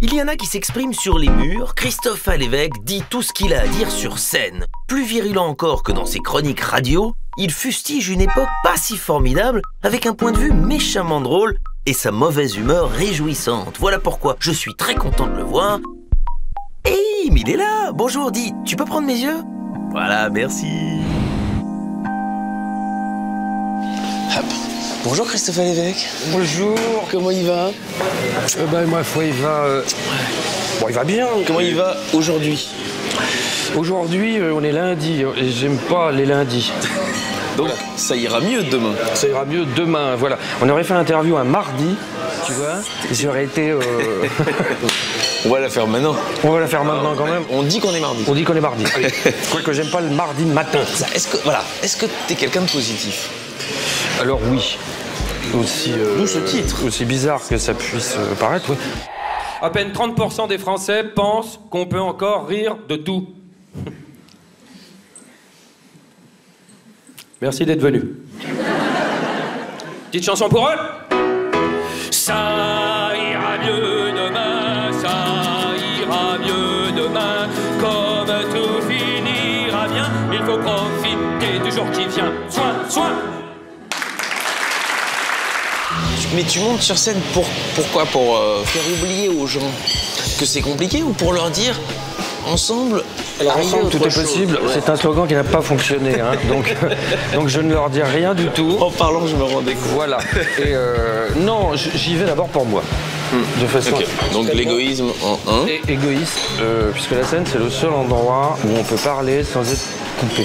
Il y en a qui s'expriment sur les murs, Christophe Alévêque dit tout ce qu'il a à dire sur scène. Plus virulent encore que dans ses chroniques radio, il fustige une époque pas si formidable, avec un point de vue méchamment drôle et sa mauvaise humeur réjouissante. Voilà pourquoi je suis très content de le voir. Hey, mais il est là. Bonjour, dis, tu peux prendre mes yeux? Voilà, merci. Hop. Bonjour Christophe Alévêque. Bonjour. Comment il va? Ma foi, il va... Bon, il va bien. Comment il va aujourd'hui? Aujourd'hui, on est lundi, et j'aime pas les lundis. Donc, ça ira mieux demain. Ça ira mieux demain, voilà. On aurait fait l'interview un mardi, tu vois, et j'aurais été... On va la faire maintenant. On va la faire maintenant quand même. On dit qu'on est mardi. On dit qu'on est mardi. Quoique j'aime pas le mardi matin. Est-ce que t'es quelqu'un de positif? Alors oui. Aussi, d'où ce titre. Aussi bizarre que ça puisse paraître, oui. À peine 30% des Français pensent qu'on peut encore rire de tout. Merci d'être venu. Petite chanson pour eux. Ça ira mieux demain, ça ira mieux demain. Comme tout finira bien, il faut profiter du jour qui vient. Soin. Mais tu montes sur scène pourquoi? Pour faire oublier aux gens que c'est compliqué ou pour leur dire ensemble? Alors ensemble, tout est possible. Ouais. C'est un slogan qui n'a pas fonctionné, hein. donc je ne leur dis rien du tout. En parlant, je me rendais compte. Voilà. Et non, j'y vais d'abord pour moi. De façon. Okay. Donc l'égoïsme en un. Égoïste, puisque la scène c'est le seul endroit où on peut parler sans être coupé.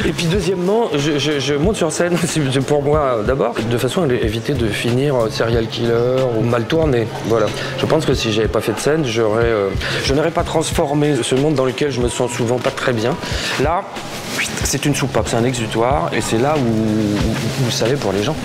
Et puis deuxièmement, je monte sur scène, c'est pour moi d'abord, de façon à éviter de finir serial killer ou mal tourné. Voilà. Je pense que si j'avais pas fait de scène, je n'aurais pas transformé ce monde dans lequel je me sens souvent pas très bien. Là, c'est une soupape, c'est un exutoire, et c'est là où ça est pour les gens.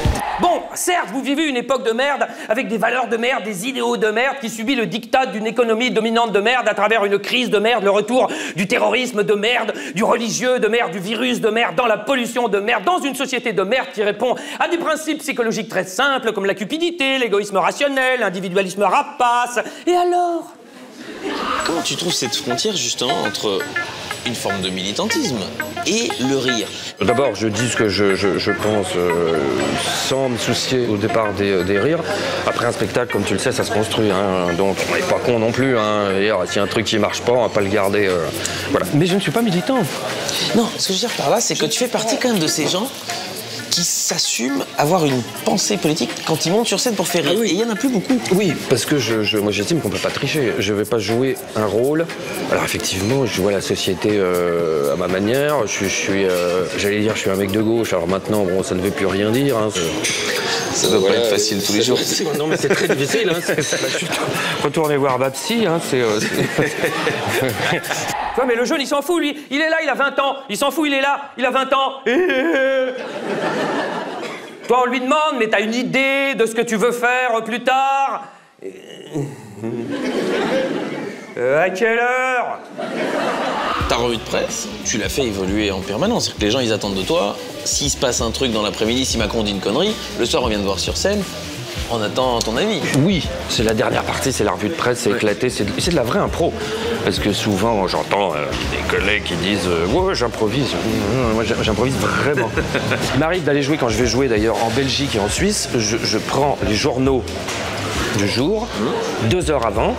Bon, certes, vous vivez une époque de merde, avec des valeurs de merde, des idéaux de merde, qui subit le diktat d'une économie dominante de merde à travers une crise de merde, le retour du terrorisme de merde, du religieux de merde, du virus de merde, dans la pollution de merde, dans une société de merde qui répond à des principes psychologiques très simples comme la cupidité, l'égoïsme rationnel, l'individualisme rapace. Et alors? Comment tu trouves cette frontière justement entre une forme de militantisme et le rire? D'abord, je dis ce que je pense sans me soucier au départ des rires. Après un spectacle, comme tu le sais, ça se construit, hein, donc on n'est pas con non plus. Hein. D'ailleurs, s'il y a un truc qui marche pas, on va pas le garder. Voilà. Mais je ne suis pas militant. Non, ce que je veux dire par là, c'est que tu fais partie quand même de ces gens qui s'assument avoir une pensée politique quand ils montent sur scène pour faire rire. Ah oui. Et il y en a plus beaucoup. Oui, parce que moi j'estime qu'on peut pas tricher. Je vais pas jouer un rôle. Alors effectivement, je vois la société à ma manière. J'allais dire, je suis un mec de gauche. Alors maintenant, bon, ça ne veut plus rien dire. Hein. Ça doit pas être facile tous les jours. Non, mais c'est très difficile. Hein. Retournez voir Babsi. Hein, Ouais, mais le jeune, il s'en fout, lui. Il est là, il a 20 ans. Il s'en fout, il est là, il a 20 ans. Toi, on lui demande, mais t'as une idée de ce que tu veux faire plus tard? À quelle heure? Ta revue de presse, tu l'as fait évoluer en permanence. C'est-à-dire que les gens, ils attendent de toi. S'il se passe un truc dans l'après-midi, si Macron dit une connerie, le soir, on vient te voir sur scène. On attend ton avis. Oui, c'est la dernière partie, c'est la revue de presse, c'est éclaté, c'est de la vraie impro. Parce que souvent, j'entends des collègues qui disent « Ouais, j'improvise ». Moi, j'improvise vraiment. Il m'arrive d'aller jouer, quand je vais jouer d'ailleurs en Belgique et en Suisse, je prends les journaux du jour, 2 heures avant,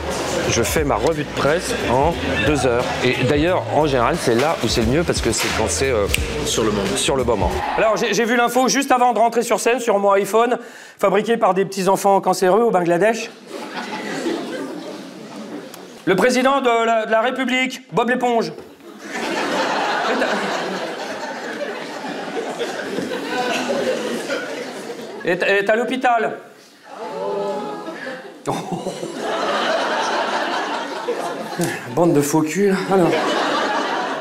je fais ma revue de presse en 2 heures. Et d'ailleurs, en général, c'est là où c'est le mieux parce que c'est quand c'est sur le moment. Alors, j'ai vu l'info juste avant de rentrer sur scène sur mon iPhone, fabriqué par des petits-enfants cancéreux au Bangladesh. Le président de la République, Bob l'éponge. Est à l'hôpital. Oh. Bande de faux culs. Alors.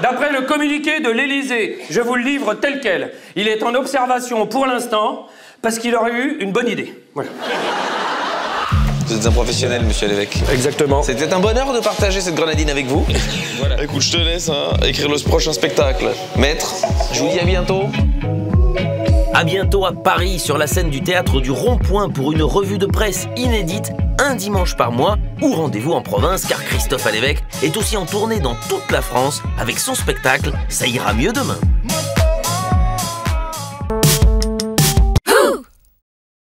D'après le communiqué de l'Élysée, je vous le livre tel quel. Il est en observation pour l'instant parce qu'il aurait eu une bonne idée. Voilà. Vous êtes un professionnel, monsieur Alévêque. Exactement. C'était un bonheur de partager cette grenadine avec vous. Voilà. Écoute, je te laisse écrire le prochain spectacle. Maître, je vous dis à bientôt. À bientôt à Paris sur la scène du théâtre du Rond-Point pour une revue de presse inédite, un dimanche par mois, ou rendez-vous en province car Christophe Alévêque est aussi en tournée dans toute la France avec son spectacle Ça ira mieux demain.